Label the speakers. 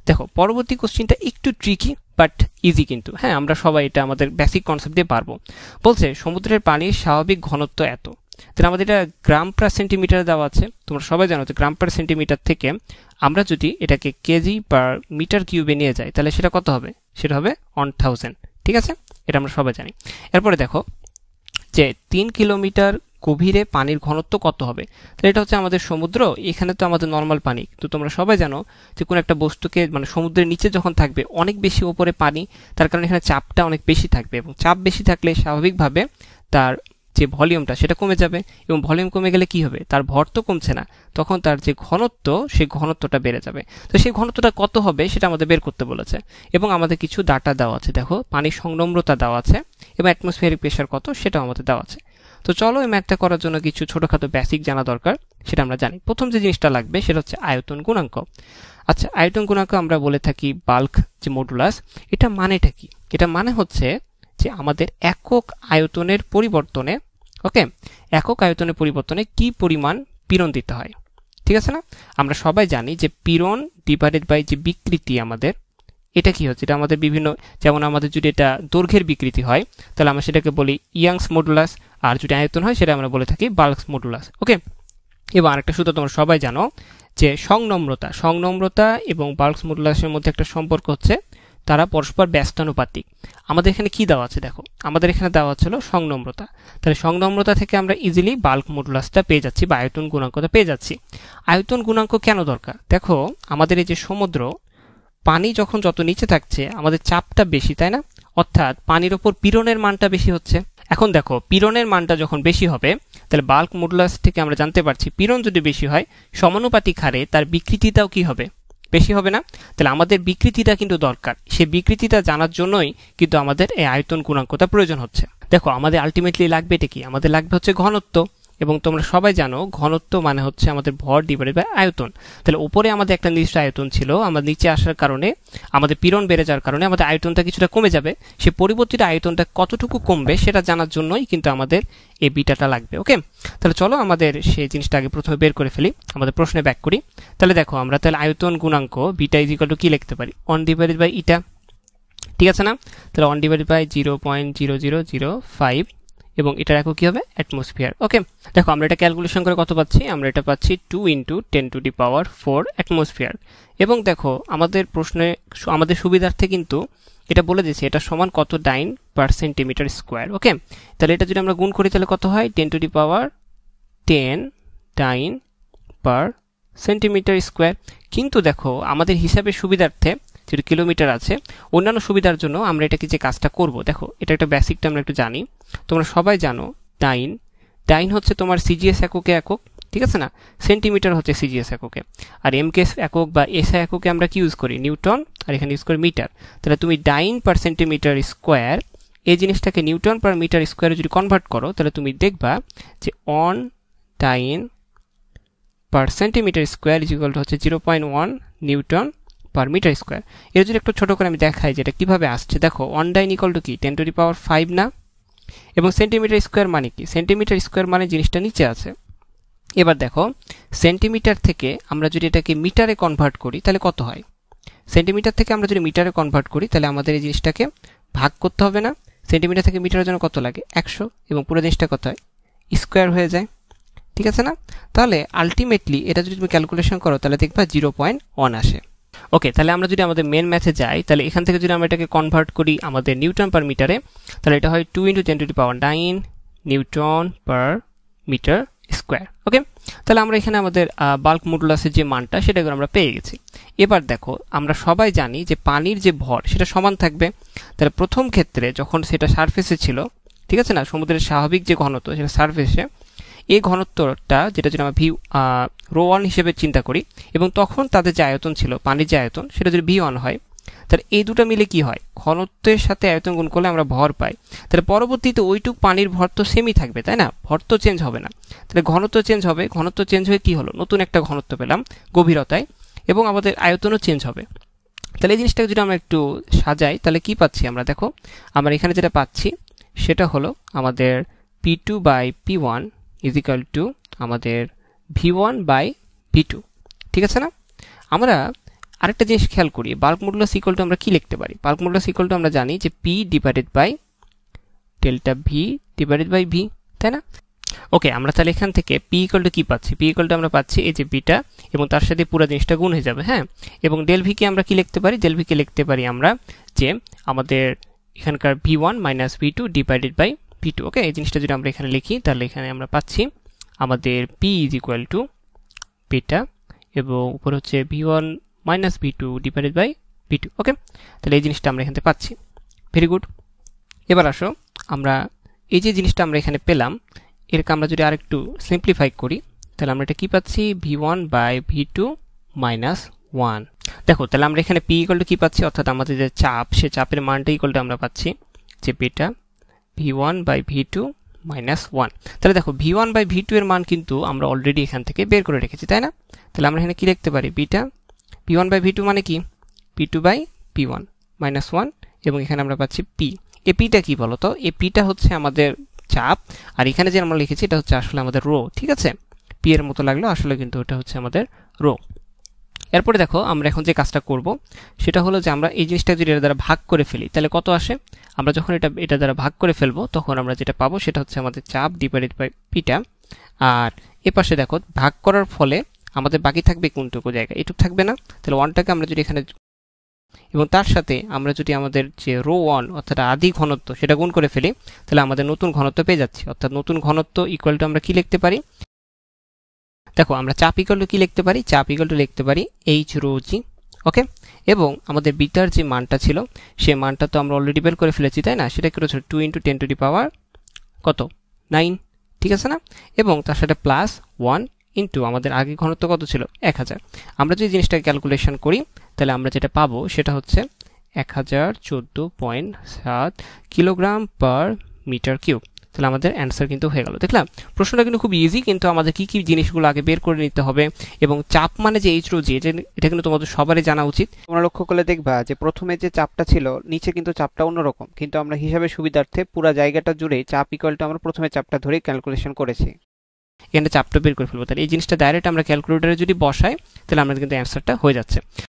Speaker 1: দেখো পরবর্তী কোশ্চেনটা একটু ট্রিকি বাট ইজি কিন্তু, হ্যাঁ আমরা সবাই এটা আমাদের বেসিক কনসেপ্ট দিয়ে পারবো। বলছে সমুদ্রের পানির স্বাভাবিক ঘনত্ব এত, তাহলে আমাদের এটা গ্রাম পার সেন্টিমিটার দেওয়া আছে। তোমরা সবাই জানো যে গ্রাম পার সেন্টিমিটার থেকে আমরা যদি এটাকে কেজি পার মিটার কিউবে নিয়ে যাই তাহলে সেটা কত হবে, সেটা হবে 1000। ঠিক আছে, এটা আমরা সবাই জানি। এরপরে দেখো যে 3 কিলোমিটার গভীরে পানির ঘনত্ব কত হবে, তাহলে এটা হচ্ছে আমাদের সমুদ্র, এখানে তো আমাদের নর্মাল পানি, তো তোমরা সবাই জানো যে কোনো একটা বস্তুকে মানে সমুদ্রের নিচে যখন থাকবে অনেক বেশি উপরে পানি, তার কারণে এখানে চাপটা অনেক বেশি থাকবে, এবং চাপ বেশি থাকলে স্বাভাবিকভাবে তার যে ভলিউমটা সেটা কমে যাবে, এবং ভলিউম কমে গেলে কি হবে, তার ভর তো কমছে না, তখন তার যে ঘনত্ব সেই ঘনত্বটা বেড়ে যাবে। তো সেই ঘনত্বটা কত হবে সেটা আমাদের বের করতে বলেছে, এবং আমাদের কিছু ডাটা দেওয়া আছে। দেখো পানির সংনম্রতা দেওয়া আছে এবং অ্যাটমসফিয়ারিক প্রেশার কত সেটাও আমাদের দেওয়া আছে। তো চলো এই ম্যাথটা করার জন্য কিছু ছোটখাটো বেসিক জানা দরকার, সেটা আমরা জানি। প্রথম যে জিনিসটা লাগবে সেটা হচ্ছে আয়তন গুণাঙ্ক। আচ্ছা, আয়তন গুণাঙ্ক আমরা বলে থাকি বাল্ক যে মডুলাস, এটা মানেটা কি? এটা মানে হচ্ছে যে আমাদের একক আয়তনের পরিবর্তনে, ওকে, একক আয়তনের পরিবর্তনে কি পরিমাণ পীড়ন দিতে হয়। ঠিক আছে না? আমরা সবাই জানি যে পীড়ন ডিভাইডেড বাই যে বিকৃতি আমাদের, এটা কি হচ্ছে, এটা আমাদের বিভিন্ন, যেমন আমাদের যদি এটা দৈর্ঘ্যের বিকৃতি হয় তাহলে আমরা সেটাকে বলি ইয়াংস মডুলাস, আর যদি আয়তন হয় সেটা আমরা বলে থাকি বাল্কস মডুলাস। ওকে, এবার আরেকটা সূত্র তোমরা সবাই জানো যে সংনম্রতা এবং বাল্কস মডুলাসের মধ্যে একটা সম্পর্ক হচ্ছে তারা পরস্পর ব্যস্তানুপাতিক। আমাদের এখানে কি দেওয়া আছে, দেখো আমাদের এখানে দেওয়া ছিল সংনম্রতা, তাহলে সংনম্রতা থেকে আমরা ইজিলি বাল্ক মডুলাসটা পেয়ে যাচ্ছি বা আয়তন গুণাঙ্কটা পেয়ে যাচ্ছি। আয়তন গুণাঙ্ক কেন দরকার? দেখো আমাদের এই যে সমুদ্র, পানি যখন যত নিচে থাকছে আমাদের চাপটা বেশি, তাই না? অর্থাৎ পানির ওপর পীড়নের মানটা বেশি হচ্ছে। এখন দেখো পীড়নের মানটা যখন বেশি হবে তাহলে বাল্ক মডুলাস থেকে আমরা জানতে পারছি পীড়ন যদি বেশি হয় সমানুপাতিক হারে তার বিকৃতিটাও কি হবে, বেশি হবে না? তাহলে আমাদের বিকৃতিটা কিন্তু দরকার, সেই বিকৃতিটা জানার জন্যই কিন্তু আমাদের এই আয়তন গুণাঙ্কটা প্রয়োজন হচ্ছে। দেখো আমাদের আলটিমেটলি লাগবে এটা কি, আমাদের লাগবে হচ্ছে ঘনত্ব, এবং তোমরা সবাই জানো ঘনত্ব মানে হচ্ছে আমাদের ভর ডিভাইডেড বাই আয়তন। তাহলে উপরে আমাদের একটা নির্দিষ্ট আয়তন ছিল, আমরা নিচে আসার কারণে আমাদের পীড়ন বেড়ে যাওয়ার কারণে আমাদের আয়তনটা কিছুটা কমে যাবে, সে পরিবর্তিত আয়তনটা কতটুকু কমবে সেটা জানার জন্যই কিন্তু আমাদের এই বিটাটা লাগবে। ওকে, তাহলে চলো আমাদের সেই জিনিসটা আগে প্রথমে বের করে ফেলি, আমাদের প্রশ্নে ব্যাক করি। তাহলে দেখো আমরা তাহলে আয়তন গুণাঙ্ক বিটা ইজ ইকুয়াল টু কি লিখতে পারি, 1 ডিভাইডেড বাই ইটা। ঠিক আছে না? তাহলে 1 ডিভাইডেড বাই 0.0005 এবং এটার একক কি হবে, অ্যাটমসফিয়ার। ওকে, দেখো আমরা এটা ক্যালকুলেশন করে কত পাচ্ছি, আমরা এটা পাচ্ছি 2 × 10⁴ অ্যাটমসফিয়ার। এবং দেখো আমাদের প্রশ্নে আমাদের সুবিধার্থে কিন্তু এটা বলে দিয়েছে এটা সমান কত ডাইন পার সেন্টিমিটার স্কোয়ার। ওকে, তাহলে এটা যদি আমরা গুণ করি তাহলে কত হয়, 10⁻10 ডাইন পার সেন্টিমিটার স্কোয়ার। কিন্তু দেখো আমাদের হিসাবের সুবিধার্থে যেটা কিলোমিটার আছে, অন্যান্য সুবিধার জন্য আমরা এটাকে যে কাজটা করব, দেখো এটা একটা বেসিকটা আমরা একটু জানি। তোমরা সবাই জানো ডাইন হচ্ছে তোমার সিজিএস এককে একক, ঠিক আছে না? সেন্টিমিটার হচ্ছে সিজিএস এককে, আর এমকেএস একক বা এসআই এককে আমরা কি ইউজ করি, নিউটন, আর এখানে ইউজ করি মিটার। তাহলে তুমি ডাইন পার সেন্টিমিটার স্কোয়ার এই জিনিসটাকে নিউটন পার মিটার স্কোয়ারে যদি কনভার্ট করো তাহলে তুমি দেখবা যে 1 dyne per centimetre square is equal to হচ্ছে 0.1 নিউটন পার মিটার স্কোয়ার। এর যদি একটু ছোটো করে আমি দেখাই যে এটা কীভাবে আসছে, দেখো 1 ডাইন ইকুয়াল টু কি 10⁵ না, এবং সেন্টিমিটার স্কোয়ার মানে কি, সেন্টিমিটার স্কোয়ার মানে জিনিসটা নিচে আছে। এবার দেখো সেন্টিমিটার থেকে আমরা যদি এটাকে মিটারে কনভার্ট করি তাহলে কত হয়, সেন্টিমিটার থেকে আমরা যদি মিটারে কনভার্ট করি তাহলে আমাদের এই জিনিসটাকে ভাগ করতে হবে না, সেন্টিমিটার থেকে মিটারের জন্য কত লাগে 100, এবং পুরো জিনিসটা কত হয়, স্কোয়ার হয়ে যায়। ঠিক আছে না? তাহলে আলটিমেটলি এটা যদি তুমি ক্যালকুলেশন করো তাহলে দেখবা 0.1 আসে। ওকে, তাহলে আমরা যদি আমাদের মেন ম্যাথে যাই তাহলে এখান থেকে যদি আমরা এটাকে কনভার্ট করি আমাদের নিউটন পার মিটারে তাহলে এটা হয় 2 × 10⁹ নিউটন পার মিটার স্কোয়ার। ওকে, তাহলে আমরা এখানে আমাদের বাল্ক মডুলাসের যে মানটা সেটা আমরা পেয়ে গেছি। এবার দেখো আমরা সবাই জানি যে পানির যে ভর সেটা সমান থাকবে। তাহলে প্রথম ক্ষেত্রে যখন সেটা সারফেসে ছিল, ঠিক আছে না, সমুদ্রের স্বাভাবিক যে ঘনত্ব সেটা সারফেসে, এই ঘনত্বটা যেটা যদি আমরা ρ1 হিসেবে চিন্তা করি, এবং তখন তাদের যে আয়তন ছিল পানির যে আয়তন সেটা যদি v1 হয়, তাহলে এই দুটো মিলে কি হয়, ঘনত্বের সাথে আয়তন গুণ করলে আমরা ভর পাই। তাহলে পরবর্তীতে ওইটুক পানির ভর তো সেমই থাকবে, তাই না? ভর তো চেঞ্জ হবে না, তাহলে ঘনত্ব চেঞ্জ হবে, ঘনত্ব চেঞ্জ হয়ে কি হলো, নতুন একটা ঘনত্ব পেলাম গভীরতায়, এবং আমাদের আয়তনও চেঞ্জ হবে। তাহলে এই জিনিসটাকে যদি আমরা একটু সাজাই তাহলে কি পাচ্ছি আমরা, দেখো আমরা এখানে যেটা পাচ্ছি সেটা হলো আমাদের P2/P1 ইজ ইকুয়াল টু আমাদের V1/V2। ঠিক আছে না? আমরা আরেকটা জিনিস খেয়াল করি, বাল্ক মডুলাস ইকুয়াল টু আমরা কি লিখতে পারি? বাল্ক মডুলাস ইকুয়াল টু আমরা জানি যে P divided by delta V divided by V, তাই না? ওকে, আমরা তাহলে এখান থেকে পি ইকুয়াল টু কি পাচ্ছি? পি ইকুয়াল টু আমরা পাচ্ছি এই যে বিটা এবং তার সাথে পুরো জিনিসটা গুণ হয়ে যাবে, হ্যাঁ। এবং ডেল ভিকে আমরা কি লিখতে পারি? ডেল ভিকে লিখতে পারি আমরা যে আমাদের এখানকার V one minus V two divided by V two. Okay, এই জিনিসটা যদি আমরা এখানে লিখি তাহলে এখানে আমরা পাচ্ছি আমাদের P is equal to beta এবং উপর হচ্ছে V one minus V two divided by V two. Okay, তাহলে এই জিনিসটা আমরা এখান থেকে পাচ্ছি। Very good. এবার আসো আমরা এই যে জিনিসটা আমরা এখানে পেলাম এরকম আমরা যদি আরেকটু সিম্পলিফাই করি তাহলে আমরা এটা কি পাচ্ছি? V one by V two minus one. দেখো তাহলে আমরা এখানে পি ইকুয়াল টু কি পাচ্ছি, অর্থাৎ আমাদের যে চাপ সে চাপের মানটা ইকুয়াল টু আমরা পাচ্ছি যে beta V one by V two minus one. তাহলে দেখো V one by V two এর মান কিন্তু আমরা অলরেডি এখান থেকে বের করে রেখেছি, তাই না? তাহলে আমরা এখানে কি লিখতে পারি? Beta V one by V two মানে কি? P two by P one minus one এবং এখানে আমরা পাচ্ছি পি। এ পিটা কি বলো তো? এ পিটা হচ্ছে আমাদের চাপ আর এখানে যে আমরা লিখেছি এটা হচ্ছে আসলে আমাদের রো, ঠিক আছে? পি এর মতো লাগলো, আসলে কিন্তু এটা হচ্ছে আমাদের রো। এরপরে দেখো আমরা এখন যে কাজটা করব সেটা হলো যে আমরা এই জিনিসটা যদি এর দ্বারা ভাগ করে ফেলি তাহলে কত আসে? আমরা যখন এটা দ্বারা ভাগ করে ফেলবো তখন আমরা যেটা পাবো সেটা হচ্ছে আমাদের চাপ ডিভাইডেড বাই পিটা। আর এ পাশে দেখো ভাগ করার ফলে আমাদের বাকি থাকবে কোনটুকু জায়গা? এটুকু থাকবে না? তাহলে ওয়ানটাকে আমরা যদি এখানে এবং তার সাথে আমরা যদি আমাদের যে রো ওয়ান অর্থাৎ আদি ঘনত্ব সেটা গুণ করে ফেলি তাহলে আমাদের নতুন ঘনত্ব পেয়ে যাচ্ছি। অর্থাৎ নতুন ঘনত্ব ইকুয়াল টু আমরা কি লিখতে পারি? দেখো আমরা চাপ ইকুয়াল টু কি লিখতে পারি? চাপ ইকুয়াল টু লিখতে পারি এইচ রো জি। ওকে, এবং আমাদের বিটার যে মানটা ছিল সেই মানটা তো আমরা অলরেডি বের করে ফেলেছি, তাই না? সেটা কি হচ্ছে 2 × 10⁻⁹ কত? 9, ঠিক আছে না? এবং তার সাথে প্লাস 1 ইন্টু আমাদের আগে ঘনত্ব কত ছিল? 1000। আমরা যদি জিনিসটাকে ক্যালকুলেশন করি তাহলে আমরা যেটা পাবো সেটা হচ্ছে 1014.7 কিলোগ্রাম পার মিটার কিউব। তাহলে আমাদের অ্যান্সার কিন্তু হয়ে গেল। দেখলাম প্রশ্নটা কিন্তু খুব ইজি, কিন্তু আমাদের কি কি জিনিসগুলো আগে বের করে নিতে হবে এবং চাপ মানে যে এইচ রো জি এটা কিন্তু তোমাদের সবারই জানা উচিত।
Speaker 2: তোমরা লক্ষ্য করলে দেখবা যে প্রথমে যে চাপটা ছিল নিচে কিন্তু চাপটা অন্যরকম, কিন্তু আমরা হিসাবের সুবিধার্থে পুরো জায়গাটা জুড়ে চাপ ইকুয়াল টু আমরা প্রথমে চাপটা ধরে ক্যালকুলেশন করেছি।
Speaker 1: এখানে চাপটা বের করে ফেলবো, তাহলে এই জিনিসটা ডাইরেক্ট আমরা ক্যালকুলেটরে যদি বসাই তাহলে আমাদের কিন্তু অ্যান্সারটা হয়ে যাচ্ছে।